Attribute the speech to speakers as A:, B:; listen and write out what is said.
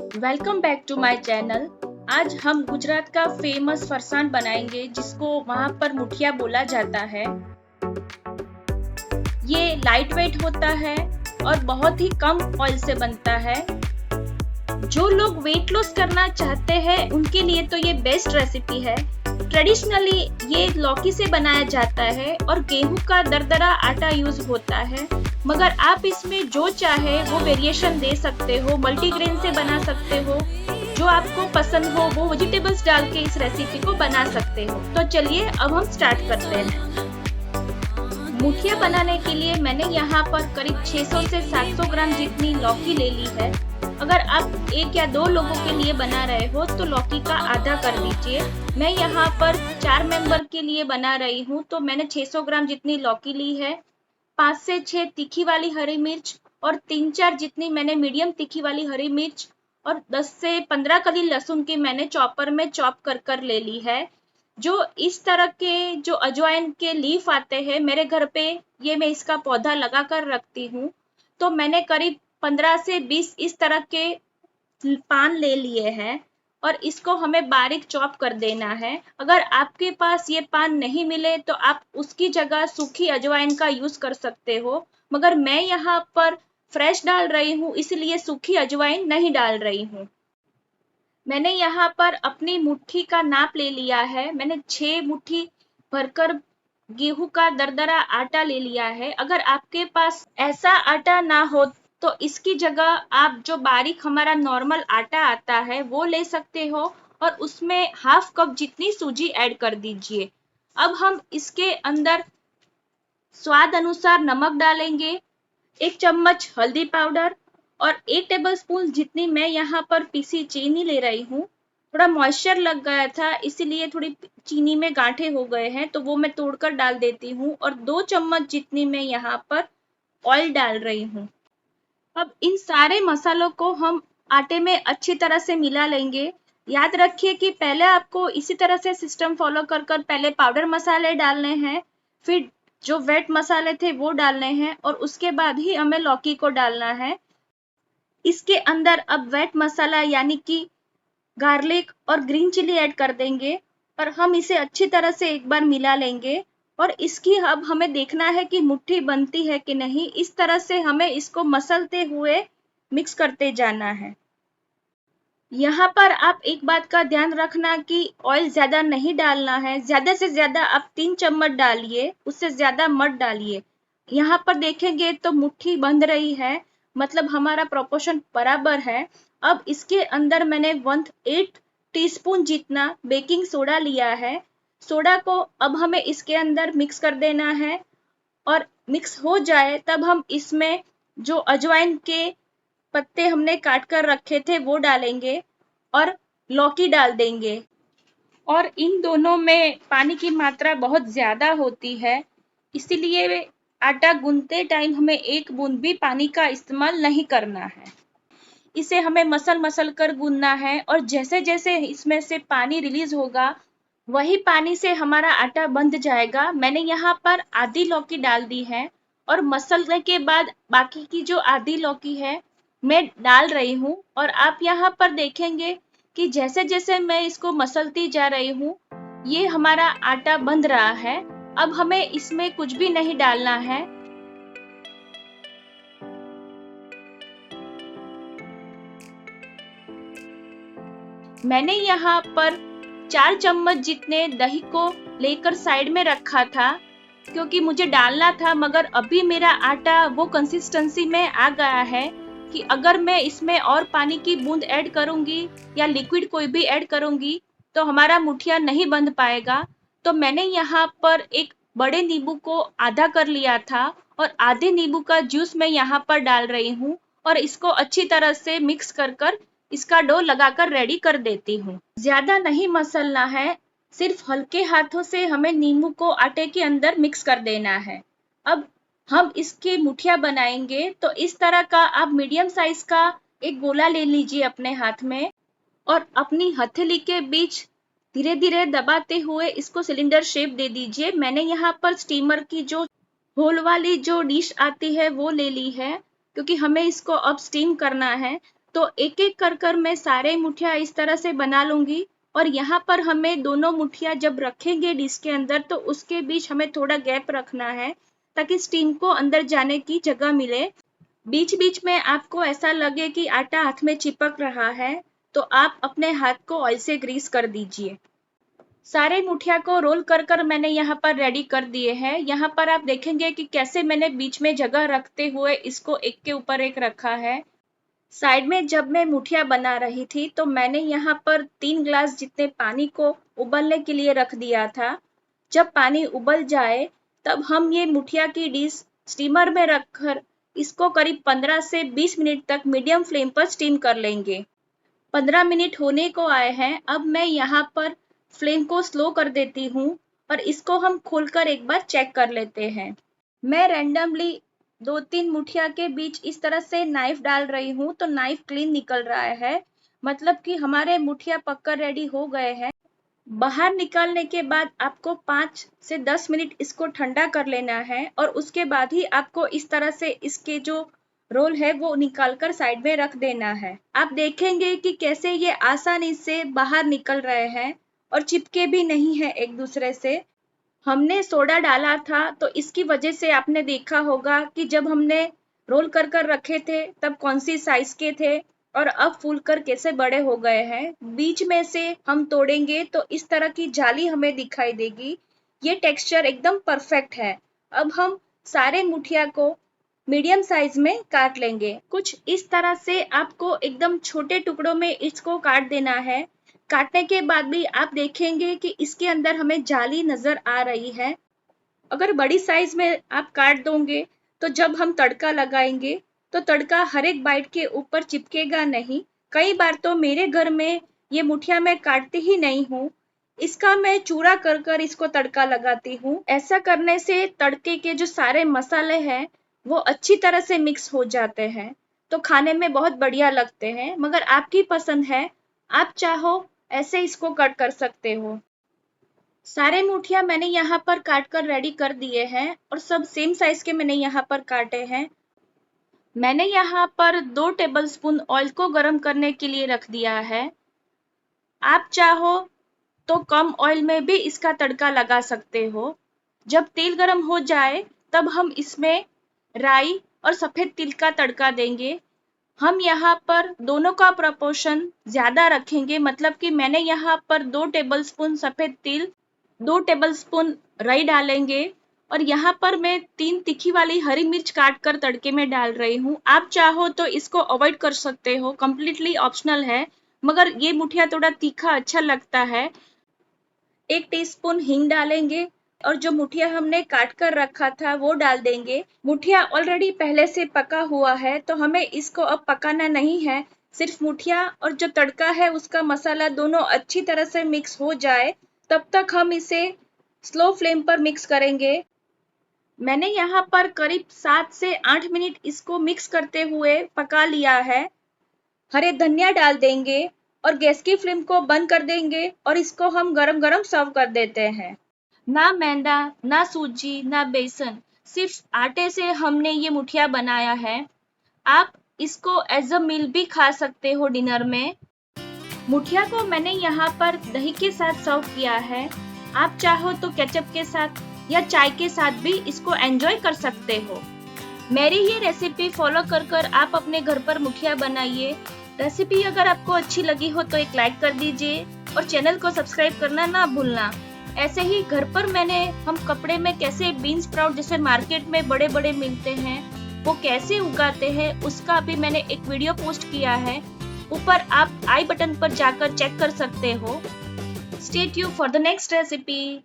A: Welcome back to my channel. आज हम गुजरात का फेमस फरसान बनाएंगे जिसको वहाँ पर मुठिया बोला जाता है। ये लाइट वेट होता है और बहुत ही कम ऑयल से बनता है। जो लोग वेट लॉस करना चाहते हैं उनके लिए तो ये बेस्ट रेसिपी है। ट्रेडिशनली ये लौकी से बनाया जाता है और गेहूं का दरदरा आटा यूज होता है, मगर आप इसमें जो चाहे वो वेरिएशन दे सकते हो। मल्टीग्रेन से बना सकते हो, जो आपको पसंद हो वो वेजिटेबल्स डाल के इस रेसिपी को बना सकते हो। तो चलिए अब हम स्टार्ट करते हैं। मुठिया बनाने के लिए मैंने यहाँ पर करीब 600 से 700 ग्राम जितनी लौकी ले ली है। अगर आप 1 या 2 लोगों के लिए बना रहे हो तो लौकी का आधा कर दीजिए। मैं यहाँ पर 4 मेंबर के लिए बना रही हूँ तो मैंने 600 ग्राम जितनी लौकी ली है। 5 से 6 तीखी वाली हरी मिर्च और 3-4 जितनी मैंने मीडियम तीखी वाली हरी मिर्च और 10 से 15 कली लहसुन की मैंने चॉपर में चॉप कर ले ली है। जो इस तरह के जो अजवाइन के लीफ आते हैं मेरे घर पे, ये मैं इसका पौधा लगा कर रखती हूँ। तो मैंने करीब 15 से 20 इस तरह के पान ले लिए हैं और इसको हमें बारीक चॉप कर देना है। अगर आपके पास ये पान नहीं मिले तो आप उसकी जगह सूखी अजवाइन का यूज कर सकते हो, मगर मैं यहाँ पर फ्रेश डाल रही हूँ इसलिए सूखी अजवाइन नहीं डाल रही हूँ। मैंने यहाँ पर अपनी मुट्ठी का नाप ले लिया है। मैंने 6 मुट्ठी भरकर गेहूं का दरदरा आटा ले लिया है। अगर आपके पास ऐसा आटा ना हो तो इसकी जगह आप जो बारीक हमारा नॉर्मल आटा आता है वो ले सकते हो और उसमें हाफ कप जितनी सूजी ऐड कर दीजिए। अब हम इसके अंदर स्वाद अनुसार नमक डालेंगे, 1 चम्मच हल्दी पाउडर और 1 टेबलस्पून जितनी मैं यहाँ पर पीसी चीनी ले रही हूँ। थोड़ा मॉइस्चर लग गया था इसीलिए थोड़ी चीनी में गांठे हो गए हैं तो वो मैं तोड़कर डाल देती हूँ और 2 चम्मच जितनी मैं यहाँ पर ऑयल डाल रही हूँ। अब इन सारे मसालों को हम आटे में अच्छी तरह से मिला लेंगे। याद रखिए कि पहले आपको इसी तरह से सिस्टम फॉलो कर पहले पाउडर मसाले डालने हैं, फिर जो वेट मसाले थे वो डालने हैं और उसके बाद ही हमें लौकी को डालना है। इसके अंदर अब वेट मसाला यानी कि गार्लिक और ग्रीन चिली ऐड कर देंगे और हम इसे अच्छी तरह से एक बार मिला लेंगे। और इसकी अब हमें देखना है कि मुट्ठी बनती है कि नहीं। इस तरह से हमें इसको मसलते हुए मिक्स करते जाना है। यहाँ पर आप एक बात का ध्यान रखना कि ऑयल ज्यादा नहीं डालना है। ज्यादा से ज्यादा आप 3 चम्मच डालिए, उससे ज्यादा मत डालिए। यहाँ पर देखेंगे तो मुट्ठी बंध रही है, मतलब हमारा प्रोपोर्शन बराबर है। अब इसके अंदर मैंने 1/8 टीस्पून जितना बेकिंग सोडा लिया है। सोडा को अब हमें इसके अंदर मिक्स कर देना है और मिक्स हो जाए तब हम इसमें जो अजवाइन के पत्ते हमने काट कर रखे थे वो डालेंगे और लौकी डाल देंगे। और इन दोनों में पानी की मात्रा बहुत ज्यादा होती है, इसीलिए आटा गूंथते टाइम हमें 1 बूंद भी पानी का इस्तेमाल नहीं करना है। इसे हमें मसल मसल कर गूंथना है और जैसे जैसे इसमें से पानी रिलीज होगा वही पानी से हमारा आटा बंध जाएगा। मैंने यहाँ पर आधी लौकी डाल दी है और मसलने के बाद बाकी की जो आधी लौकी है मैं डाल रही हूँ। और आप यहाँ पर देखेंगे कि जैसे जैसे मैं इसको मसलती जा रही हूँ ये हमारा आटा बंध रहा है। अब हमें इसमें कुछ भी नहीं डालना है। मैंने यहाँ पर 4 चम्मच जितने दही को लेकर साइड में रखा था क्योंकि मुझे डालना था, मगर अभी मेरा आटा वो कंसिस्टेंसी में आ गया है कि अगर मैं इसमें और पानी की बूंद ऐड करूंगी या लिक्विड कोई भी ऐड करूंगी तो हमारा मुठिया नहीं बंध पाएगा। तो मैंने यहाँ पर एक बड़े नींबू को आधा कर लिया था और आधे नींबू का जूस मैं यहाँ पर डाल रही हूँ और इसको अच्छी तरह से मिक्स कर इसका डो लगाकर रेडी कर देती हूँ। ज्यादा नहीं मसलना है, सिर्फ हल्के हाथों से हमें नींबू को आटे के अंदर मिक्स कर देना है। अब हम इसकी मुठिया बनाएंगे तो इस तरह का आप मीडियम साइज का एक गोला ले लीजिए अपने हाथ में और अपनी हथेली के बीच धीरे धीरे दबाते हुए इसको सिलेंडर शेप दे दीजिए। मैंने यहाँ पर स्टीमर की जो होल वाली जो डिश आती है वो ले ली है क्योंकि हमें इसको अब स्टीम करना है। तो एक एक कर मैं सारे मुठिया इस तरह से बना लूंगी। और यहाँ पर हमें दोनों मुठिया जब रखेंगे डिश के अंदर तो उसके बीच हमें थोड़ा गैप रखना है ताकि स्टीम को अंदर जाने की जगह मिले। बीच बीच में आपको ऐसा लगे कि आटा हाथ में चिपक रहा है तो आप अपने हाथ को ऑयल से ग्रीस कर दीजिए। सारे मुठिया को रोल कर मैंने यहाँ पर रेडी कर दिए हैं। यहाँ पर आप देखेंगे कि कैसे मैंने बीच में जगह रखते हुए इसको एक के ऊपर एक रखा है। साइड में जब मैं मुठिया बना रही थी तो मैंने यहाँ पर 3 ग्लास जितने पानी को उबलने के लिए रख दिया था। जब पानी उबल जाए तब हम ये मुठिया की डिश स्टीमर में रखकर इसको करीब 15 से 20 मिनट तक मीडियम फ्लेम पर स्टीम कर लेंगे। 15 मिनट होने को आए हैं। अब मैं यहाँ पर फ्लेम को स्लो कर देती हूँ और इसको हम खोलकर एक बार चेक कर लेते हैं। मैं रैंडमली 2-3 मुठिया के बीच इस तरह से नाइफ डाल रही हूँ तो नाइफ क्लीन निकल रहा है, मतलब कि हमारे मुठिया पककर रेडी हो गए हैं। बाहर निकालने के बाद आपको 5 से 10 मिनट इसको ठंडा कर लेना है और उसके बाद ही आपको इस तरह से इसके जो रोल है वो निकालकर साइड में रख देना है। आप देखेंगे कि कैसे ये आसानी से बाहर निकल रहे हैं और चिपके भी नहीं है एक दूसरे से। हमने सोडा डाला था तो इसकी वजह से आपने देखा होगा कि जब हमने रोल कर रखे थे तब कौन सी साइज के थे और अब फूलकर कैसे बड़े हो गए हैं। बीच में से हम तोड़ेंगे तो इस तरह की जाली हमें दिखाई देगी। ये टेक्सचर एकदम परफेक्ट है। अब हम सारे मुठिया को मीडियम साइज में काट लेंगे। कुछ इस तरह से आपको एकदम छोटे टुकड़ों में इसको काट देना है। काटने के बाद भी आप देखेंगे कि इसके अंदर हमें जाली नजर आ रही है। अगर बड़ी साइज में आप काट दोगे तो जब हम तड़का लगाएंगे तो तड़का हर एक बाइट के ऊपर चिपकेगा नहीं। कई बार तो मेरे घर में ये मुठिया मैं काटती ही नहीं हूँ, इसका मैं चूरा कर इसको तड़का लगाती हूँ। ऐसा करने से तड़के के जो सारे मसाले हैं वो अच्छी तरह से मिक्स हो जाते हैं तो खाने में बहुत बढ़िया लगते हैं। मगर आपकी पसंद है, आप चाहो ऐसे इसको कट कर सकते हो। सारे मुठिया मैंने यहाँ पर काट कर रेडी कर दिए हैं और सब सेम साइज के मैंने यहाँ पर काटे हैं। मैंने यहाँ पर 2 टेबलस्पून ऑयल को गर्म करने के लिए रख दिया है। आप चाहो तो कम ऑयल में भी इसका तड़का लगा सकते हो। जब तेल गर्म हो जाए तब हम इसमें राई और सफेद तिल का तड़का देंगे। हम यहाँ पर दोनों का प्रपोर्शन ज्यादा रखेंगे, मतलब कि मैंने यहाँ पर 2 टेबलस्पून सफेद तिल, 2 टेबलस्पून राई डालेंगे और यहाँ पर मैं 3 तीखी वाली हरी मिर्च काट कर तड़के में डाल रही हूँ। आप चाहो तो इसको अवॉइड कर सकते हो, कंप्लीटली ऑप्शनल है, मगर ये मुठिया थोड़ा तीखा अच्छा लगता है। 1 टीस्पून हींग डालेंगे और जो मुठिया हमने काट कर रखा था वो डाल देंगे। मुठिया ऑलरेडी पहले से पका हुआ है तो हमें इसको अब पकाना नहीं है। सिर्फ मुठिया और जो तड़का है उसका मसाला दोनों अच्छी तरह से मिक्स हो जाए तब तक हम इसे स्लो फ्लेम पर मिक्स करेंगे। मैंने यहाँ पर करीब 7 से 8 मिनट इसको मिक्स करते हुए पका लिया है। हरे धनिया डाल देंगे और गैस की फ्लेम को बंद कर देंगे और इसको हम गरम गरम सर्व कर देते हैं। ना मैदा, ना सूजी, ना बेसन, सिर्फ आटे से हमने ये मुठिया बनाया है। आप इसको एज अ मील भी खा सकते हो डिनर में। मुठिया को मैंने यहाँ पर दही के साथ सर्व किया है। आप चाहो तो केचप के साथ या चाय के साथ भी इसको एंजॉय कर सकते हो। मेरी ये रेसिपी फॉलो कर आप अपने घर पर मुठिया बनाइए। रेसिपी अगर आपको अच्छी लगी हो तो एक लाइक कर दीजिए और चैनल को सब्सक्राइब करना ना भूलना। ऐसे ही घर पर हम कपड़े में कैसे बीन स्प्राउट जैसे मार्केट में बड़े बड़े मिलते हैं वो कैसे उगाते हैं उसका भी मैंने एक वीडियो पोस्ट किया है। ऊपर आप आई बटन पर जाकर चेक कर सकते हो। Stay tuned for the next recipe.